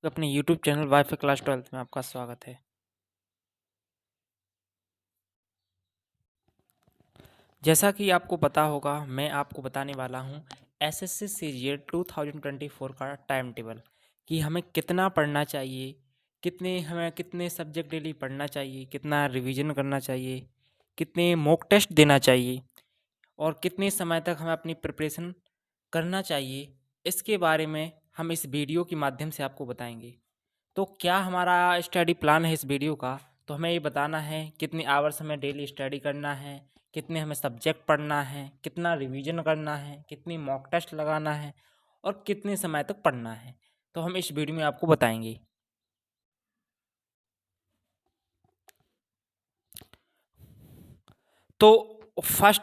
अपने YouTube channel wifi class 12 में आपका स्वागत है। जैसा कि आपको पता होगा, मैं आपको बताने वाला हूँ एसएससी सीजीएल 2024 का टाइम टेबल कि हमें कितना पढ़ना चाहिए, कितने सब्जेक्ट डेली पढ़ना चाहिए, कितना रिवीजन करना चाहिए, कितने मॉक टेस्ट देना चाहिए और कितने समय तक हमें अपनी प्रिपरेशन करना चाहिए। इसके बारे में हम इस वीडियो के माध्यम से आपको बताएंगे। तो क्या हमारा स्टडी प्लान है इस वीडियो का, तो हमें ये बताना है कितने आवर्स हमें डेली स्टडी करना है, कितने हमें सब्जेक्ट पढ़ना है, कितना रिवीजन करना है, कितनी मॉक टेस्ट लगाना है और कितने समय तक पढ़ना है। तो हम इस वीडियो में आपको बताएंगे। तो फर्स्ट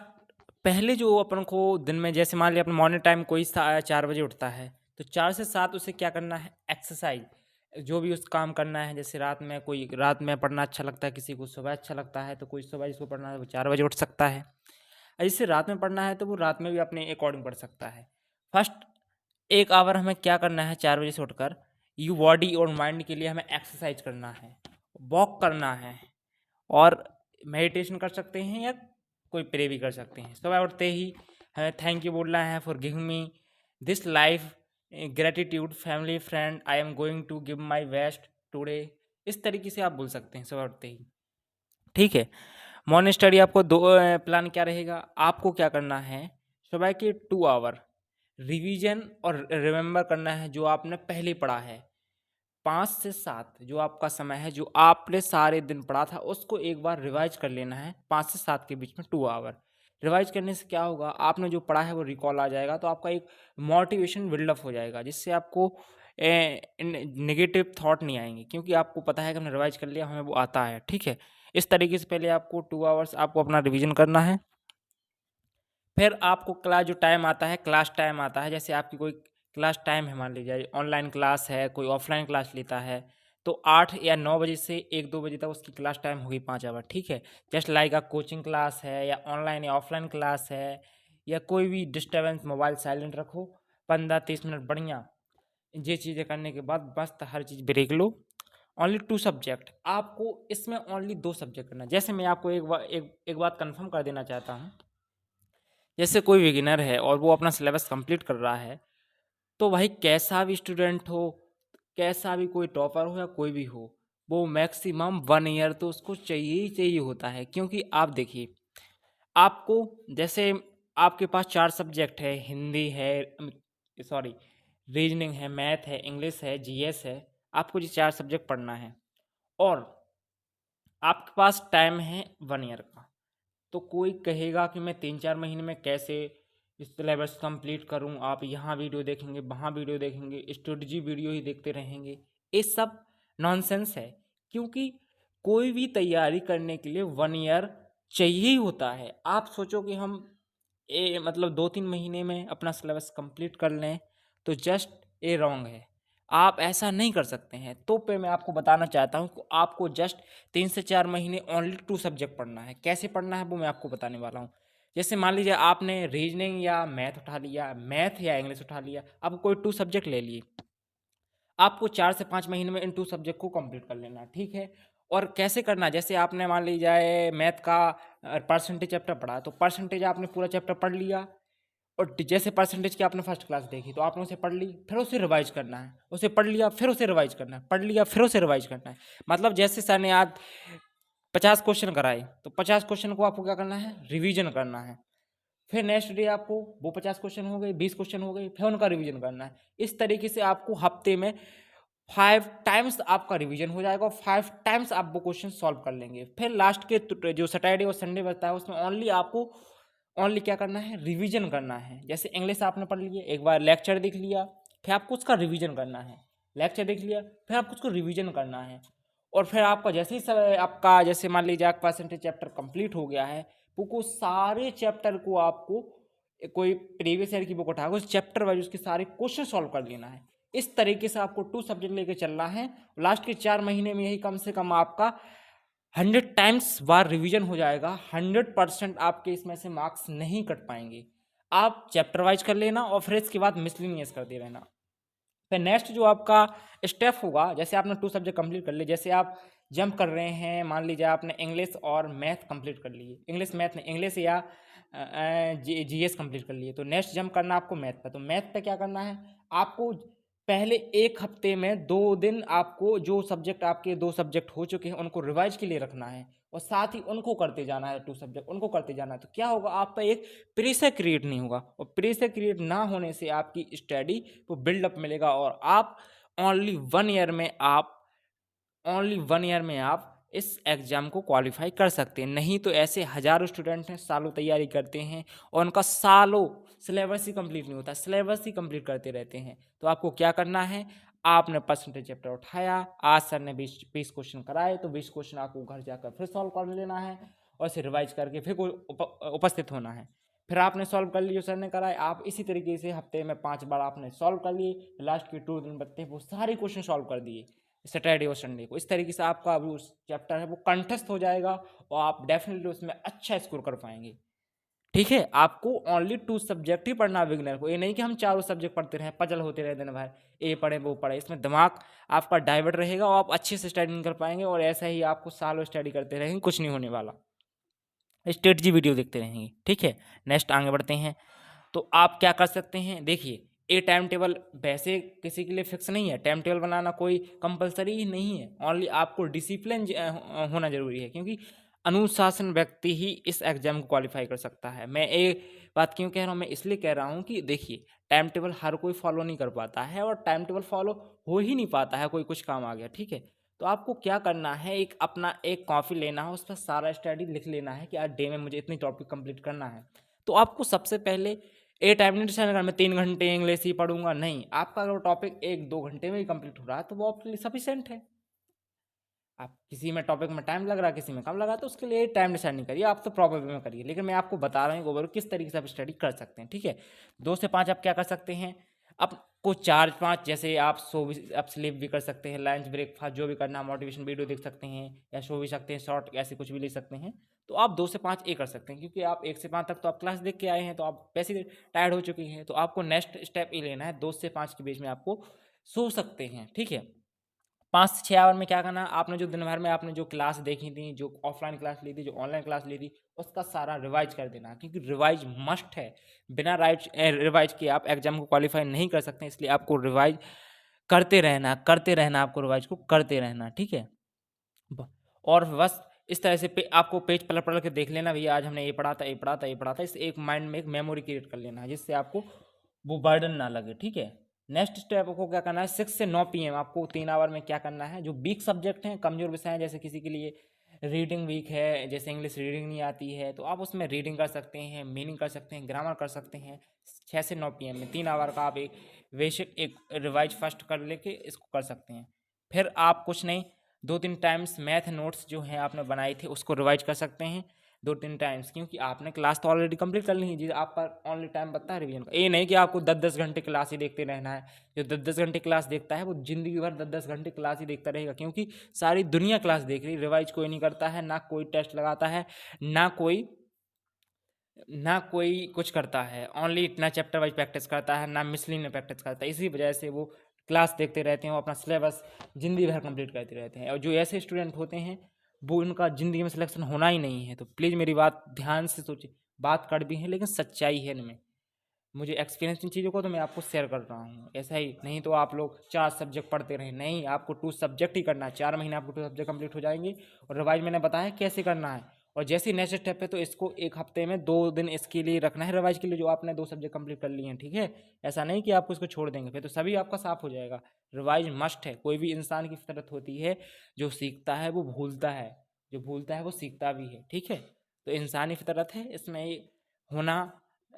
पहले जो अपन को दिन में, जैसे मान लिया अपन मॉर्निंग टाइम कोई 4 बजे उठता है, तो 4 से 7 उसे क्या करना है, एक्सरसाइज जो भी उस काम करना है। जैसे रात में कोई रात में पढ़ना अच्छा लगता है, किसी को सुबह अच्छा लगता है, तो कोई सुबह जिसको पढ़ना है वो 4 बजे उठ सकता है। और जिससे रात में पढ़ना है तो वो रात में भी अपने अकॉर्डिंग पढ़ सकता है। फर्स्ट 1 आवर हमें क्या करना है, 4 बजे से उठकर यू बॉडी और माइंड के लिए हमें एक्सरसाइज करना है, वॉक करना है और मेडिटेशन कर सकते हैं या कोई प्रे भी कर सकते हैं। सुबह उठते ही हमें थैंक यू बोलना है for giving me this life, gratitude family friend, I am going to give my best today. इस तरीके से आप बोल सकते हैं सुबह उठते ही। ठीक है। मॉर्निंग स्टडी आपको दो प्लान क्या रहेगा, आपको क्या करना है, सुबह के 2 आवर रिवीजन और रिमेंबर करना है जो आपने पहले पढ़ा है। 5 से 7 जो आपका समय है, जो आपने सारे दिन पढ़ा था उसको एक बार रिवाइज कर लेना है। 5 से 7 के बीच में 2 आवर रिवाइज करने से क्या होगा, आपने जो पढ़ा है वो रिकॉल आ जाएगा, तो आपका एक मोटिवेशन बिल्डअप हो जाएगा, जिससे आपको नेगेटिव थॉट नहीं आएंगे, क्योंकि आपको पता है कि हमने रिवाइज कर लिया, हमें वो आता है। ठीक है। इस तरीके से पहले आपको 2 आवर्स आपको अपना रिवीजन करना है। फिर आपको क्लास जो टाइम आता है, क्लास टाइम आता है, जैसे आपकी कोई क्लास टाइम है, मान लीजिए ऑनलाइन क्लास है, कोई ऑफलाइन क्लास लेता है, तो 8 या 9 बजे से 1-2 बजे तक उसकी क्लास टाइम होगी 5 आवर। ठीक है। जस्ट लाइक कोचिंग क्लास है या ऑनलाइन या ऑफलाइन क्लास है या कोई भी डिस्टर्बेंस, मोबाइल साइलेंट रखो, 15-30 मिनट बढ़िया ये चीज़ें करने के बाद बस हर चीज़ ब्रेक लो। ओनली 2 सब्जेक्ट आपको इसमें, ओनली 2 सब्जेक्ट करना है। जैसे मैं आपको एक बात कंफर्म कर देना चाहता हूँ, जैसे कोई बिगिनर है और वो अपना सिलेबस कंप्लीट कर रहा है, तो भाई कैसा भी स्टूडेंट हो, कैसा भी कोई टॉपर हो या कोई भी हो, वो मैक्सिमम 1 ईयर तो उसको चाहिए ही चाहिए होता है। क्योंकि आप देखिए, आपको जैसे आपके पास 4 सब्जेक्ट है, हिंदी है, सॉरी, रीजनिंग है, मैथ है, इंग्लिश है, जीएस है, आपको ये 4 सब्जेक्ट पढ़ना है और आपके पास टाइम है 1 ईयर का। तो कोई कहेगा कि मैं 3-4 महीने में कैसे इस सिलेबस कंप्लीट करूं, आप यहाँ वीडियो देखेंगे, वहाँ वीडियो देखेंगे, स्ट्रेटजी वीडियो ही देखते रहेंगे, ये सब नॉनसेंस है। क्योंकि कोई भी तैयारी करने के लिए 1 ईयर चाहिए ही होता है। आप सोचो कि हम मतलब 2-3 महीने में अपना सिलेबस कंप्लीट कर लें, तो जस्ट ये रॉन्ग है। आप ऐसा नहीं कर सकते हैं। तो पे मैं आपको बताना चाहता हूँ कि आपको जस्ट 3 से 4 महीने ओनली 2 सब्जेक्ट पढ़ना है। कैसे पढ़ना है वो मैं आपको बताने वाला हूँ। जैसे मान लीजिए आपने रीजनिंग या मैथ उठा लिया, मैथ या इंग्लिश उठा लिया, अब कोई 2 सब्जेक्ट ले लिए, आपको 4 से 5 महीने में इन 2 सब्जेक्ट को कंप्लीट कर लेना है। ठीक है। और कैसे करना है, जैसे आपने मान लीजिए मैथ का परसेंटेज चैप्टर पढ़ा, तो परसेंटेज आपने पूरा चैप्टर पढ़ लिया और जैसे परसेंटेज की आपने फर्स्ट क्लास देखी, तो आपने उसे पढ़ ली, फिर उसे रिवाइज करना है, उसे पढ़ लिया फिर उसे रिवाइज करना है, पढ़ लिया फिर उसे रिवाइज करना है। मतलब जैसे सर ने आज 50 क्वेश्चन कराए, तो 50 क्वेश्चन को आपको क्या करना है, रिवीजन करना है। फिर नेक्स्ट डे आपको वो 50 क्वेश्चन हो गए, 20 क्वेश्चन हो गए, फिर उनका रिवीजन करना है। इस तरीके से आपको हफ्ते में 5 टाइम्स आपका रिवीजन हो जाएगा और 5 टाइम्स आप वो क्वेश्चन सॉल्व कर लेंगे। फिर लास्ट के जो सैटरडे और संडे बचता है, उसमें ओनली आपको ओनली क्या करना है, रिवीजन करना है। जैसे इंग्लिश आपने पढ़ लिया, एक बार लेक्चर देख लिया, फिर आपको उसका रिवीजन करना है। लेक्चर देख लिया, फिर आपको उसको रिवीजन करना है। और फिर आपका जैसे ही सब आपका, जैसे मान लीजिए आपका परसेंटेज चैप्टर कंप्लीट हो गया है, वो सारे चैप्टर को आपको कोई प्रीवियस ईयर की बुक उठाकर उस चैप्टर वाइज उसके सारे क्वेश्चन सॉल्व कर लेना है। इस तरीके से आपको 2 सब्जेक्ट लेके चलना है। लास्ट के 4 महीने में यही कम से कम आपका 100 टाइम्स बार रिवीजन हो जाएगा। 100% आपके इसमें से मार्क्स नहीं कट पाएंगे। आप चैप्टर वाइज कर लेना और फिर इसके बाद मिसलिनियस करते रहना। फिर नेक्स्ट जो आपका स्टेप होगा, जैसे आपने 2 सब्जेक्ट कंप्लीट कर लिए, जैसे आप जंप कर रहे हैं, मान लीजिए आपने इंग्लिश और मैथ कंप्लीट कर लिए, इंग्लिश मैथ नहीं, इंग्लिश या जीएस कंप्लीट कर लिए, तो नेक्स्ट जंप करना आपको मैथ पे। तो मैथ पे क्या करना है आपको, पहले 1 हफ्ते में 2 दिन आपको जो सब्जेक्ट आपके 2 सब्जेक्ट हो चुके हैं उनको रिवाइज के लिए रखना है, और साथ ही उनको करते जाना है, 2 सब्जेक्ट उनको करते जाना है। तो क्या होगा, आप पे एक प्रेशर क्रिएट नहीं होगा, और प्रेशर क्रिएट ना होने से आपकी स्टडी को बिल्डअप मिलेगा, और आप ओनली 1 ईयर में आप ओनली 1 ईयर में आप इस एग्ज़ाम को क्वालिफाई कर सकते हैं। नहीं तो ऐसे हज़ारों स्टूडेंट हैं, सालों तैयारी करते हैं और उनका सालों सिलेबस ही कंप्लीट नहीं होता, सिलेबस ही कंप्लीट करते रहते हैं। तो आपको क्या करना है, आपने परसेंटेज चैप्टर उठाया, आज सर ने 20 क्वेश्चन कराए, तो 20 क्वेश्चन आपको घर जाकर फिर सॉल्व कर लेना है, और इसे रिवाइज करके फिर उपस्थित होना है। फिर आपने सॉल्व कर लिए, सर ने कराए, आप इसी तरीके से हफ्ते में 5 बार आपने सॉल्व कर लिए, लास्ट के 2 दिन बचते हैं वो सारे क्वेश्चन सॉल्व कर दिए सैटरडे और संडे को। इस तरीके से आपका जो चैप्टर है वो कंठस्थ हो जाएगा, और आप डेफिनेटली उसमें अच्छा स्कोर कर पाएंगे। ठीक है, आपको ओनली 2 सब्जेक्ट ही पढ़ना है बिगिनर को, ये नहीं कि हम चारों सब्जेक्ट पढ़ते रहें, पजल होते रहे दिन भर, ये पढ़े वो पढ़े। इसमें दिमाग आपका डाइवर्ट रहेगा और आप अच्छे से स्टडी नहीं कर पाएंगे, और ऐसा ही आपको सालों स्टडी करते रहेंगे, कुछ नहीं होने वाला, स्ट्रेटजी वीडियो देखते रहेंगे। ठीक है, नेक्स्ट आगे बढ़ते हैं। तो आप क्या कर सकते हैं, देखिए ये टाइम टेबल वैसे किसी के लिए फिक्स नहीं है, टाइम टेबल बनाना कोई कंपलसरी ही नहीं है, ओनली आपको डिसिप्लिन होना जरूरी है, क्योंकि अनुशासन व्यक्ति ही इस एग्जाम को क्वालिफाई कर सकता है। मैं एक बात क्यों कह रहा हूँ, मैं इसलिए कह रहा हूँ कि देखिए टाइम टेबल हर कोई फॉलो नहीं कर पाता है, और टाइम टेबल फॉलो हो ही नहीं पाता है, कोई कुछ काम आ गया। ठीक है, तो आपको क्या करना है, एक अपना एक कॉपी लेना है, उस पर सारा स्टडी लिख लेना है कि आज डे में मुझे इतनी टॉपिक कंप्लीट करना है। तो आपको सबसे पहले ए टाइम नहीं डिसाइड करना मैं 3 घंटे इंग्लिश ही पढ़ूंगा, नहीं, आपका अगर टॉपिक 1-2 घंटे में ही कंप्लीट हो रहा है तो वो आपके लिए सफिशिएंट है। आप किसी में टॉपिक में टाइम लग रहा है, किसी में कम लगा, तो उसके लिए टाइम डिसाइड नहीं करिए, आप तो प्रॉपर वे में करिए। लेकिन मैं आपको बता रहा हूँ ओवरऑल किस तरीके से आप स्टडी कर सकते हैं। ठीक है, 2 से 5 आप क्या कर सकते हैं, आपको 4-5 जैसे आप सो भी, आप स्लीप भी कर सकते हैं, लंच ब्रेकफास्ट जो भी करना, मोटिवेशन वीडियो देख सकते हैं, या सो भी सकते हैं, शॉर्ट ऐसे कुछ भी ले सकते हैं। तो आप 2 से 5 ये कर सकते हैं, क्योंकि आप 1 से 5 तक तो आप क्लास देख के आए हैं, तो आप वैसे ही टायर्ड हो चुकी हैं। तो आपको नेक्स्ट स्टेप ये लेना है, 2 से 5 के बीच में आपको सो सकते हैं। ठीक है, 5 से 6 आवर में क्या करना, आपने जो दिन भर में आपने जो क्लास देखी थी, जो ऑफलाइन क्लास ली थी, जो ऑनलाइन क्लास ली थी, उसका सारा रिवाइज कर देना, क्योंकि रिवाइज मस्ट है। बिना रिवाइज के आप एग्जाम को क्वालिफाई नहीं कर सकते, इसलिए आपको रिवाइज करते रहना, आपको रिवाइज को करते रहना। ठीक है, और बस इस तरह से आपको पेज पलट पलट के देख लेना, भैया आज हमने ये पढ़ा था, ये पढ़ा था, ये पढ़ा था, इस एक माइंड में एक मेमोरी क्रिएट कर लेना है, जिससे आपको वो बर्डन ना लगे। ठीक है, नेक्स्ट स्टेप आपको क्या करना है, 6 से 9 PM आपको 3 आवर में क्या करना है, जो वीक सब्जेक्ट हैं, कमजोर विषय हैं, जैसे किसी के लिए रीडिंग वीक है, जैसे इंग्लिश रीडिंग नहीं आती है, तो आप उसमें रीडिंग कर सकते हैं, मीनिंग कर सकते हैं, ग्रामर कर सकते हैं। 6 से 9 PM में 3 आवर का आप एक बेसिक एक रिवाइज फर्स्ट कर लेके इसको कर सकते हैं। फिर आप कुछ नहीं, 2-3 टाइम्स मैथ नोट्स जो हैं आपने बनाए थे उसको रिवाइज कर सकते हैं 2-3 टाइम्स, क्योंकि आपने क्लास तो ऑलरेडी कंप्लीट कर ली है जी, आपका ओनली टाइम बता है रिवीजन का। ये नहीं कि आपको 10-10 घंटे क्लास ही देखते रहना है। जो 10-10 घंटे क्लास देखता है वो जिंदगी भर 10-10 घंटे क्लास ही देखता रहेगा, क्योंकि सारी दुनिया क्लास देख रही, रिवाइज कोई नहीं करता है, ना कोई टेस्ट लगाता है, ना कोई कुछ करता है, ओनली इतना चैप्टर वाइज प्रैक्टिस करता है, ना मिसलिन में प्रैक्टिस करता है। इसी वजह से वो क्लास देखते रहते हैं, वो अपना सिलेबस जिंदगी भर कंप्लीट करते रहते हैं, और जो ऐसे स्टूडेंट होते हैं वो उनका ज़िंदगी में सिलेक्शन होना ही नहीं है। तो प्लीज़ मेरी बात ध्यान से सोचिए, बात कड़वी है लेकिन सच्चाई है इनमें, मुझे एक्सपीरियंस इन चीज़ों को तो मैं आपको शेयर कर रहा हूँ। ऐसा ही नहीं तो आप लोग 4 सब्जेक्ट पढ़ते रहें, नहीं, आपको 2 सब्जेक्ट ही करना है, 4 महीने आपको 2 सब्जेक्ट कंप्लीट हो जाएंगे, और रिवाइज मैंने बताया कैसे करना है। और जैसे ही नेक्स्ट स्टेप है तो इसको 1 हफ्ते में 2 दिन इसके लिए रखना है रिवाइज के लिए, जो आपने 2 सब्जेक्ट कंप्लीट कर लिए हैं। ठीक है, ऐसा नहीं कि आपको इसको छोड़ देंगे, फिर तो सभी आपका साफ हो जाएगा। रिवाइज मस्ट है, कोई भी इंसान की फितरत होती है, जो सीखता है वो भूलता है, जो भूलता है वो सीखता भी है। ठीक है, तो इंसानी फितरत है, इसमें होना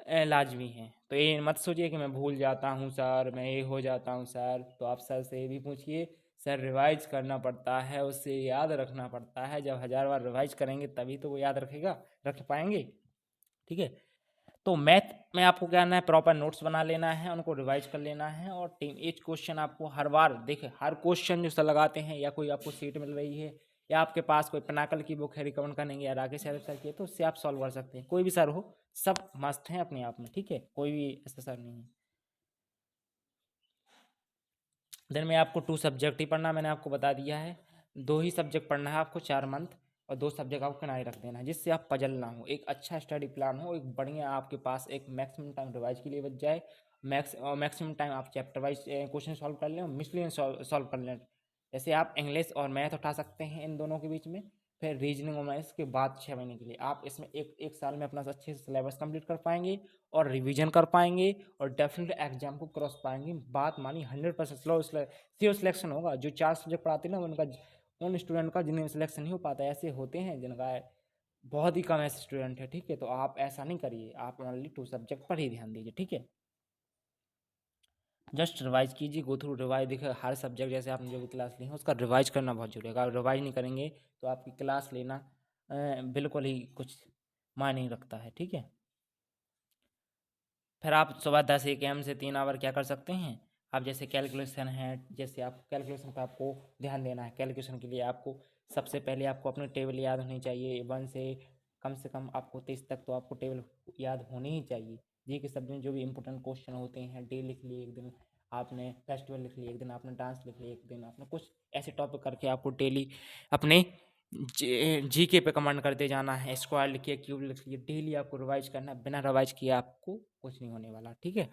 लाजमी है। तो ये मत सोचिए कि मैं भूल जाता हूँ सर, मैं ये हो जाता हूँ सर, तो आप सर से ये भी पूछिए, सर रिवाइज करना पड़ता है, उससे याद रखना पड़ता है, जब 1000 बार रिवाइज करेंगे तभी तो वो याद रख पाएंगे। ठीक है, तो मैथ में आपको क्या करना है, प्रॉपर नोट्स बना लेना है, उनको रिवाइज कर लेना है, और टीम एज क्वेश्चन आपको हर बार देखें, हर क्वेश्चन जो सर लगाते हैं, या कोई आपको सीट मिल रही है, या आपके पास कोई पिनाकल की बुक है रिकमेंड करनेंगे, या राकेश यादव सर की है, तो उससे आप सॉल्व कर सकते हैं। कोई भी सर हो, सब मस्त हैं अपने आप में। ठीक है, कोई भी ऐसा सर नहीं है। दिन में आपको 2 सब्जेक्ट ही पढ़ना, मैंने आपको बता दिया है। 2 ही सब्जेक्ट पढ़ना है आपको 4 मंथ, और 2 सब्जेक्ट आपको किनारे रख देना है, जिससे आप पजल ना हो, एक अच्छा स्टडी प्लान हो, एक बढ़िया आपके पास एक मैक्सिमम टाइम रिवाइज के लिए बच जाए। मैक्सिमम टाइम आप चैप्टर वाइज क्वेश्चन सॉल्व कर लें और मिसलेनियस सॉल्व कर लें। जैसे आप इंग्लिश और मैथ उठा सकते हैं इन दोनों के बीच में, फिर रीजनिंग और मैथ्स के बाद 6 महीने के लिए आप इसमें एक साल में अपना अच्छे से सिलेबस कंप्लीट कर पाएंगे और रिवीजन कर पाएंगे और डेफिनेटली एग्जाम को क्रॉस पाएंगे। बात मानी 100% श्योर सिलेक्शन होगा। जो 4 सब्जेक्ट पढ़ाते हैं ना, उनका उन स्टूडेंट का जिनमें सिलेक्शन नहीं हो पाता, ऐसे होते हैं जिनका बहुत ही कम ऐसे स्टूडेंट है, ठीक है। तो आप ऐसा नहीं करिए, आप ओनली 2 सब्जेक्ट पर ही ध्यान दीजिए, ठीक है। जस्ट रिवाइज कीजिए, गो थ्रू रिवाइज। देखिए हर सब्जेक्ट जैसे आपने जो भी क्लास ली है उसका रिवाइज करना बहुत जरूरी है। अगर रिवाइज नहीं करेंगे तो आपकी क्लास लेना बिल्कुल ही कुछ मायने नहीं रखता है, ठीक है। फिर आप सुबह 10 AM से 3 आवर क्या कर सकते हैं, आप जैसे कैलकुलेशन है, जैसे आप कैलकुलेशन पर आपको ध्यान देना है। कैलकुलेशन के लिए आपको सबसे पहले आपको अपनी टेबल याद होनी चाहिए। 1 से कम आपको 23 तक तो आपको टेबल याद होनी ही चाहिए। जी के सब्जेक्ट जो भी इंपॉर्टेंट क्वेश्चन होते हैं, डे लिख लिए एक दिन, आपने फेस्टिवल लिख लिया एक दिन, आपने डांस लिख लिया एक दिन, आपने कुछ ऐसे टॉपिक करके आपको डेली अपने जीके पे कमांड करते जाना है। स्क्वायर लिखिए, क्यूब लिखिए, डेली आपको रिवाइज करना है। बिना रिवाइज किए आपको कुछ नहीं होने वाला, ठीक है।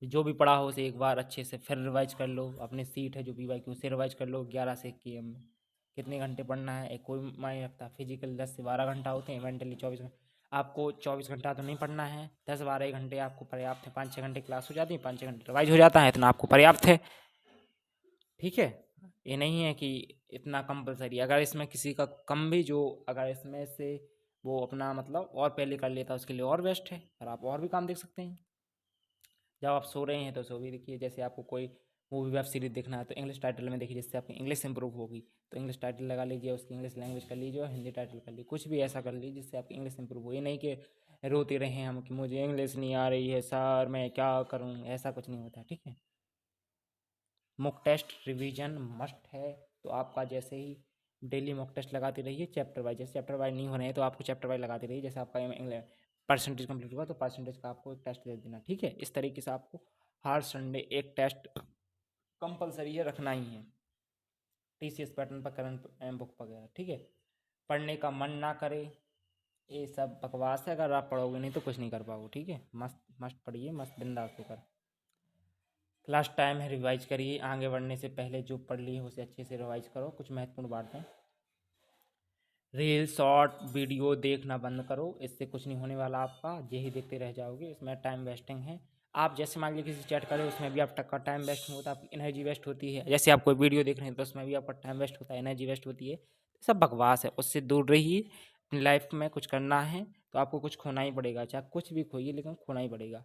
जो भी पढ़ा हो उसे एक बार अच्छे से फिर रिवाइज कर लो। अपने सीट है जो PYQ उसे रिवाइज कर लो। 11 से 1 AM में कितने घंटे पढ़ना है एक कोई मायने रखता। फिजिकल 10 से 12 घंटा होते हैं, मेंटली 24 घंटे। आपको 24 घंटा तो नहीं पढ़ना है, 10-12 घंटे आपको पर्याप्त है। 5-6 घंटे क्लास हो जाती है, 5-6 घंटे रिवाइज हो जाता है, इतना आपको पर्याप्त है, ठीक है। ये नहीं है कि इतना कंपलसरी। अगर इसमें किसी का कम भी जो, अगर इसमें से वो अपना मतलब और पहले कर लेता है उसके लिए और बेस्ट है, और आप और भी काम देख सकते हैं। जब आप सो रहे हैं तो सो भी देखिए। जैसे आपको कोई मूवी वेब सीरीज देखना है तो इंग्लिश टाइटल में देखिए, जिससे आपकी इंग्लिश इंप्रूव होगी। तो इंग्लिश टाइटल लगा लीजिए, उसकी इंग्लिश लैंग्वेज कर लीजिए और हिंदी टाइटल कर लीजिए। कुछ भी ऐसा कर लीजिए जिससे आपकी इंग्लिश इंप्रूव हो। ये नहीं कि रोते रहें हम कि मुझे इंग्लिश नहीं आ रही है सर, मैं क्या करूँ, ऐसा कुछ नहीं होता, ठीक है। मॉक टेस्ट रिवीजन मस्ट है। तो आपका जैसे ही डेली मॉक टेस्ट लगाते रहिए चैप्टर वाइज। जैसे चैप्टर वाइज नहीं हो रहे हैं तो आपको चैप्टर वाइज लगाते रहिए। जैसे आपका परसेंटेज कंप्लीट हुआ तो परसेंटेज का आपको एक टेस्ट दे देना, ठीक है। इस तरीके से आपको हर संडे एक टेस्ट कंपलसरी है, रखना ही है। TCS पैटर्न पर करंट बुक वगैरह, ठीक है। पढ़ने का मन ना करे, ये सब बकवास है। अगर आप पढ़ोगे नहीं तो कुछ नहीं कर पाओगे, ठीक है। मस्त मस्त पढ़िए, मस्त बिंदास होकर। लास्ट टाइम है, रिवाइज करिए। आगे बढ़ने से पहले जो पढ़ ली है उसे अच्छे से रिवाइज करो। कुछ महत्वपूर्ण बातें, रील शॉर्ट वीडियो देखना बंद करो, इससे कुछ नहीं होने वाला आपका, यही देखते रह जाओगे, इसमें टाइम वेस्टिंग है। आप जैसे मान लीजिए किसी चैट करें उसमें भी आपका टाइम वेस्ट होता है, आपकी एनर्जी वेस्ट होती है। जैसे आप कोई वीडियो देख रहे हैं तो उसमें भी आपका टाइम वेस्ट होता है, एनर्जी वेस्ट होती है। सब बकवास है, उससे दूर रहिए। अपनी लाइफ में कुछ करना है तो आपको कुछ खोना ही पड़ेगा, चाहे कुछ भी खोइए लेकिन खोना ही पड़ेगा।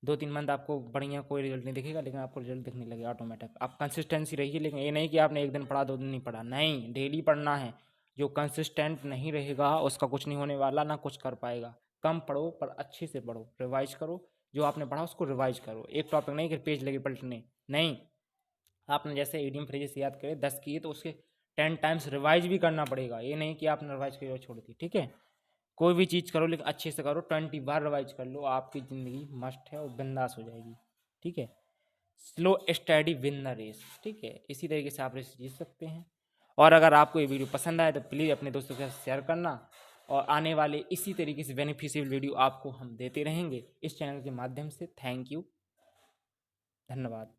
2-3 मंथ आपको बढ़िया कोई रिजल्ट नहीं दिखेगा, लेकिन आपको रिजल्ट दिखने लगेगा ऑटोमेटिक। आप कंसिस्टेंसी रहिए, लेकिन ये नहीं कि आपने एक दिन पढ़ा 2 दिन नहीं पढ़ा, नहीं, डेली पढ़ना है। जो कंसिस्टेंट नहीं रहेगा उसका कुछ नहीं होने वाला, ना कुछ कर पाएगा। कम पढ़ो पर अच्छे से पढ़ो, रिवाइज करो। जो आपने पढ़ा उसको रिवाइज करो। एक टॉपिक नहीं कि पेज लगे पलटने, नहीं। आपने जैसे इडियम फ्रेजेस याद करे 10 किए तो उसके 10 टाइम्स रिवाइज भी करना पड़ेगा। ये नहीं कि आपने रिवाइज की और छोड़ दी, ठीक है। कोई भी चीज़ करो लेकिन अच्छे से करो। 20 बार रिवाइज कर लो, आपकी ज़िंदगी मस्त है और बिंदास हो जाएगी, ठीक है। Slow study win the race, ठीक है। इसी तरीके से आप रेस जीत सकते हैं। और अगर आपको ये वीडियो पसंद आए तो प्लीज़ अपने दोस्तों के साथ शेयर करना। और आने वाले इसी तरीके से बेनिफिशियल वीडियो आपको हम देते रहेंगे इस चैनल के माध्यम से। थैंक यू, धन्यवाद।